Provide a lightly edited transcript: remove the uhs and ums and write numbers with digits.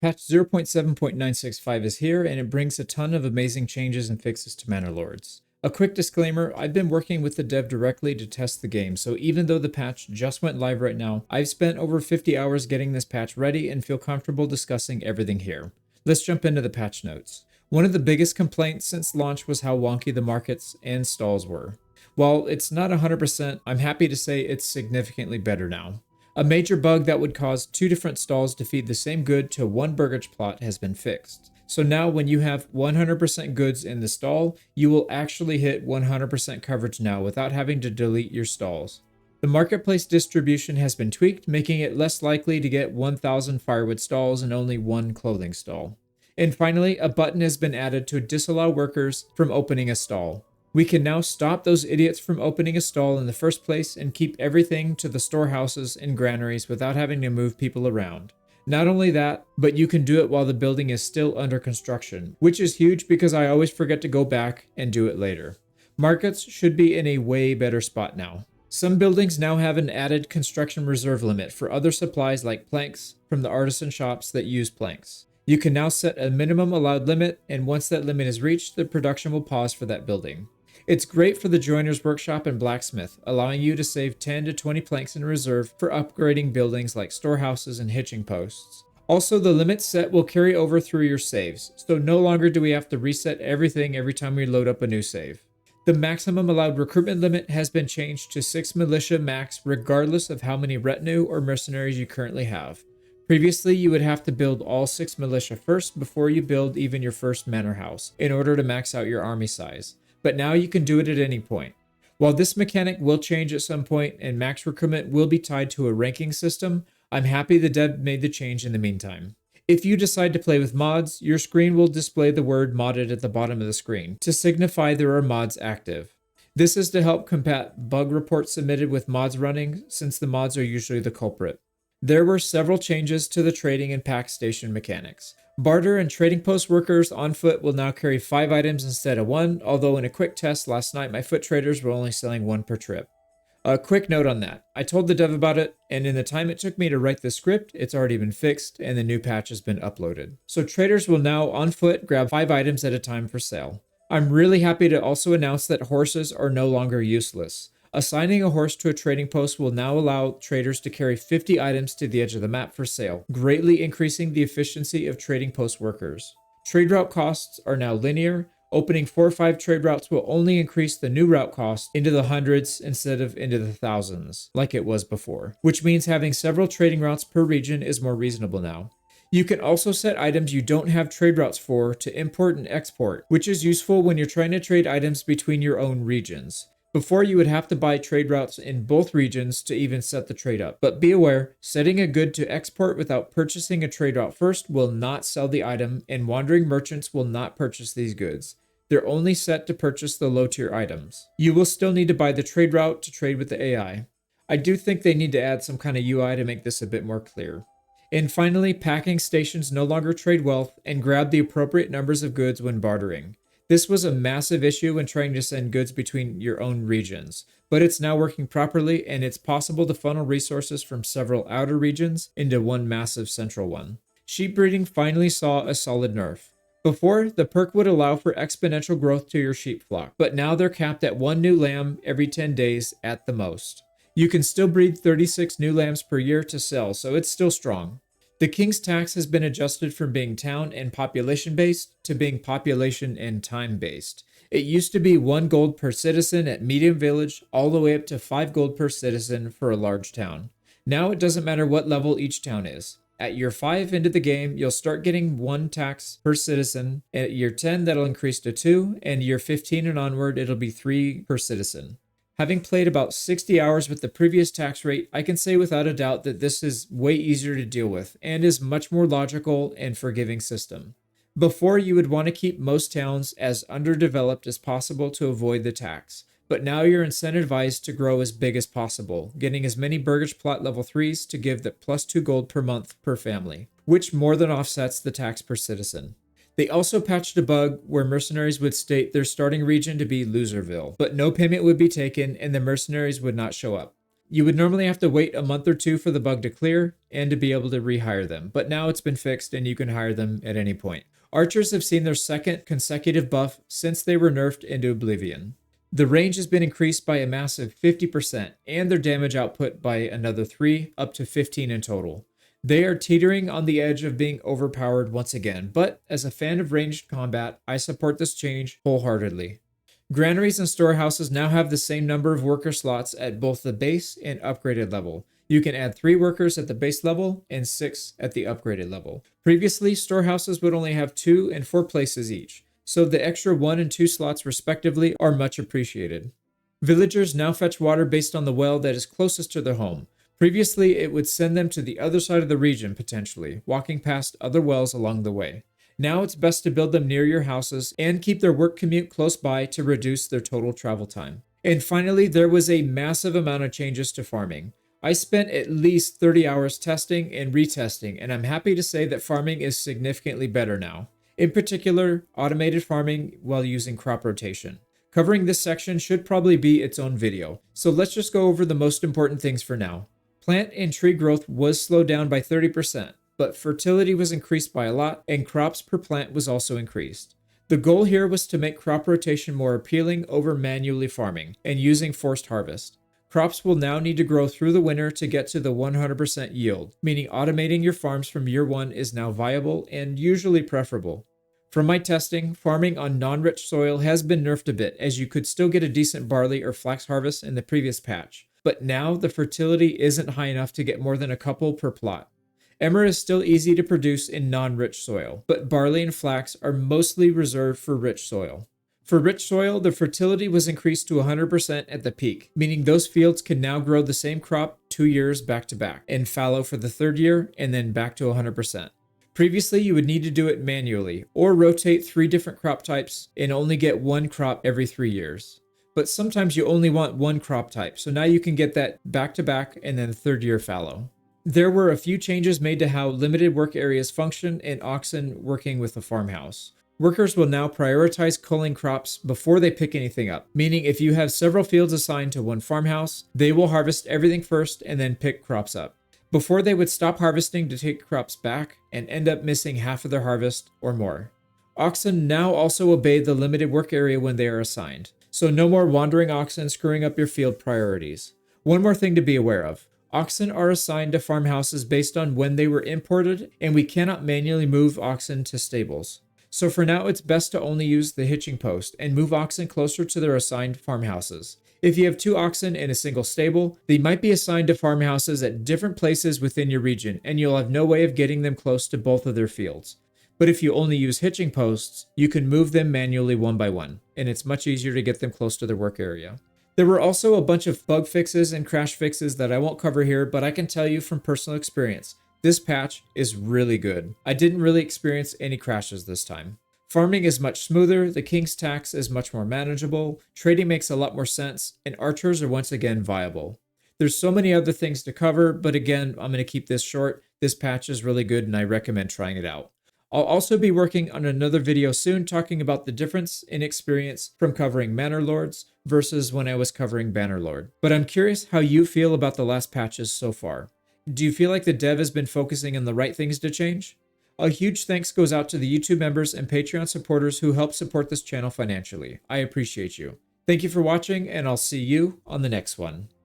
Patch 0.7.965 is here, and it brings a ton of amazing changes and fixes to Manor Lords. A quick disclaimer, I've been working with the dev directly to test the game, so even though the patch just went live right now, I've spent over 50 hours getting this patch ready and feel comfortable discussing everything here. Let's jump into the patch notes. One of the biggest complaints since launch was how wonky the markets and stalls were. While it's not 100%, I'm happy to say it's significantly better now. A major bug that would cause two different stalls to feed the same good to one burgage plot has been fixed. So now when you have 100% goods in the stall, you will actually hit 100% coverage now without having to delete your stalls. The marketplace distribution has been tweaked, making it less likely to get 1,000 firewood stalls and only one clothing stall. And finally, a button has been added to disallow workers from opening a stall. We can now stop those idiots from opening a stall in the first place and keep everything to the storehouses and granaries without having to move people around. Not only that, but you can do it while the building is still under construction, which is huge because I always forget to go back and do it later. Markets should be in a way better spot now. Some buildings now have an added construction reserve limit for other supplies like planks from the artisan shops that use planks. You can now set a minimum allowed limit, and once that limit is reached, the production will pause for that building. It's great for the joiner's workshop and blacksmith, allowing you to save 10 to 20 planks in reserve for upgrading buildings like storehouses and hitching posts. Also, the limit set will carry over through your saves, so no longer do we have to reset everything every time we load up a new save. The maximum allowed recruitment limit has been changed to 6 militia max regardless of how many retinue or mercenaries you currently have. Previously, you would have to build all 6 militia first before you build even your first manor house in order to max out your army size. But now you can do it at any point. While this mechanic will change at some point and max recruitment will be tied to a ranking system, I'm happy the dev made the change in the meantime. If you decide to play with mods, your screen will display the word modded at the bottom of the screen to signify there are mods active. This is to help combat bug reports submitted with mods running, since the mods are usually the culprit. There were several changes to the trading and pack station mechanics. Barter and trading post workers on foot will now carry 5 items instead of 1, although in a quick test last night my foot traders were only selling 1 per trip. A quick note on that. I told the dev about it, and in the time it took me to write the script, it's already been fixed and the new patch has been uploaded. So traders will now on foot grab 5 items at a time for sale. I'm really happy to also announce that horses are no longer useless. Assigning a horse to a trading post will now allow traders to carry 50 items to the edge of the map for sale, greatly increasing the efficiency of trading post workers. Trade route costs are now linear. Opening 4 or 5 trade routes will only increase the new route cost into the hundreds instead of into the thousands, like it was before, which means having several trading routes per region is more reasonable now. You can also set items you don't have trade routes for to import and export, which is useful when you're trying to trade items between your own regions. Before, you would have to buy trade routes in both regions to even set the trade up. But be aware, setting a good to export without purchasing a trade route first will not sell the item, and wandering merchants will not purchase these goods. They're only set to purchase the low tier items. You will still need to buy the trade route to trade with the AI. I do think they need to add some kind of UI to make this a bit more clear. And finally, packing stations no longer trade wealth and grab the appropriate numbers of goods when bartering. This was a massive issue when trying to send goods between your own regions, but it's now working properly, and it's possible to funnel resources from several outer regions into one massive central one. Sheep breeding finally saw a solid nerf. Before, the perk would allow for exponential growth to your sheep flock, but now they're capped at 1 new lamb every 10 days at the most. You can still breed 36 new lambs per year to sell, so it's still strong. The king's tax has been adjusted from being town and population based to being population and time based. It used to be 1 gold per citizen at medium village, all the way up to 5 gold per citizen for a large town. Now it doesn't matter what level each town is. At year 5 into the game, you'll start getting 1 tax per citizen. At year 10, that'll increase to 2, and year 15 and onward, it'll be 3 per citizen. Having played about 60 hours with the previous tax rate, I can say without a doubt that this is way easier to deal with and is much more logical and forgiving system. Before, you would want to keep most towns as underdeveloped as possible to avoid the tax, but now you're incentivized to grow as big as possible, getting as many burgage plot level 3s to give that plus 2 gold per month per family, which more than offsets the tax per citizen. They also patched a bug where mercenaries would state their starting region to be Loserville, but no payment would be taken and the mercenaries would not show up. You would normally have to wait a month or two for the bug to clear and to be able to rehire them, but now it's been fixed and you can hire them at any point. Archers have seen their second consecutive buff since they were nerfed into oblivion. The range has been increased by a massive 50% and their damage output by another 3, up to 15 in total. They are teetering on the edge of being overpowered once again, but as a fan of ranged combat, I support this change wholeheartedly. Granaries and storehouses now have the same number of worker slots at both the base and upgraded level. You can add 3 workers at the base level and 6 at the upgraded level. Previously, storehouses would only have 2 and 4 places each, so the extra 1 and 2 slots respectively are much appreciated. Villagers now fetch water based on the well that is closest to their home. Previously, it would send them to the other side of the region potentially, walking past other wells along the way. Now it's best to build them near your houses and keep their work commute close by to reduce their total travel time. And finally, there was a massive amount of changes to farming. I spent at least 30 hours testing and retesting, and I'm happy to say that farming is significantly better now. In particular, automated farming while using crop rotation. Covering this section should probably be its own video, so let's just go over the most important things for now. Plant and tree growth was slowed down by 30%, but fertility was increased by a lot, and crops per plant was also increased. The goal here was to make crop rotation more appealing over manually farming and using forced harvest. Crops will now need to grow through the winter to get to the 100% yield, meaning automating your farms from year 1 is now viable and usually preferable. From my testing, farming on non-rich soil has been nerfed a bit, as you could still get a decent barley or flax harvest in the previous patch, but now the fertility isn't high enough to get more than a couple per plot. Emmer is still easy to produce in non-rich soil, but barley and flax are mostly reserved for rich soil. For rich soil, the fertility was increased to 100% at the peak, meaning those fields can now grow the same crop 2 years back to back, and fallow for the 3rd year, and then back to 100%. Previously, you would need to do it manually, or rotate 3 different crop types and only get 1 crop every 3 years. But sometimes you only want 1 crop type, so now you can get that back to back and then 3rd year fallow. There were a few changes made to how limited work areas function and oxen working with a farmhouse. Workers will now prioritize culling crops before they pick anything up, meaning if you have several fields assigned to one farmhouse, they will harvest everything first and then pick crops up. Before they would stop harvesting to take crops back and end up missing half of their harvest or more. Oxen now also obey the limited work area when they are assigned, so no more wandering oxen screwing up your field priorities. One more thing to be aware of. Oxen are assigned to farmhouses based on when they were imported, and we cannot manually move oxen to stables. So for now, it's best to only use the hitching post and move oxen closer to their assigned farmhouses. If you have 2 oxen in a single stable, they might be assigned to farmhouses at different places within your region, and you'll have no way of getting them close to both of their fields. But if you only use hitching posts, you can move them manually one by one, and it's much easier to get them close to their work area. There were also a bunch of bug fixes and crash fixes that I won't cover here, but I can tell you from personal experience, this patch is really good. I didn't really experience any crashes this time. Farming is much smoother, the King's Tax is much more manageable, trading makes a lot more sense, and archers are once again viable. There's so many other things to cover, but again, I'm going to keep this short. This patch is really good and I recommend trying it out. I'll also be working on another video soon talking about the difference in experience from covering Manor Lords versus when I was covering Bannerlord. But I'm curious how you feel about the last patches so far. Do you feel like the dev has been focusing on the right things to change? A huge thanks goes out to the YouTube members and Patreon supporters who help support this channel financially. I appreciate you. Thank you for watching, and I'll see you on the next one.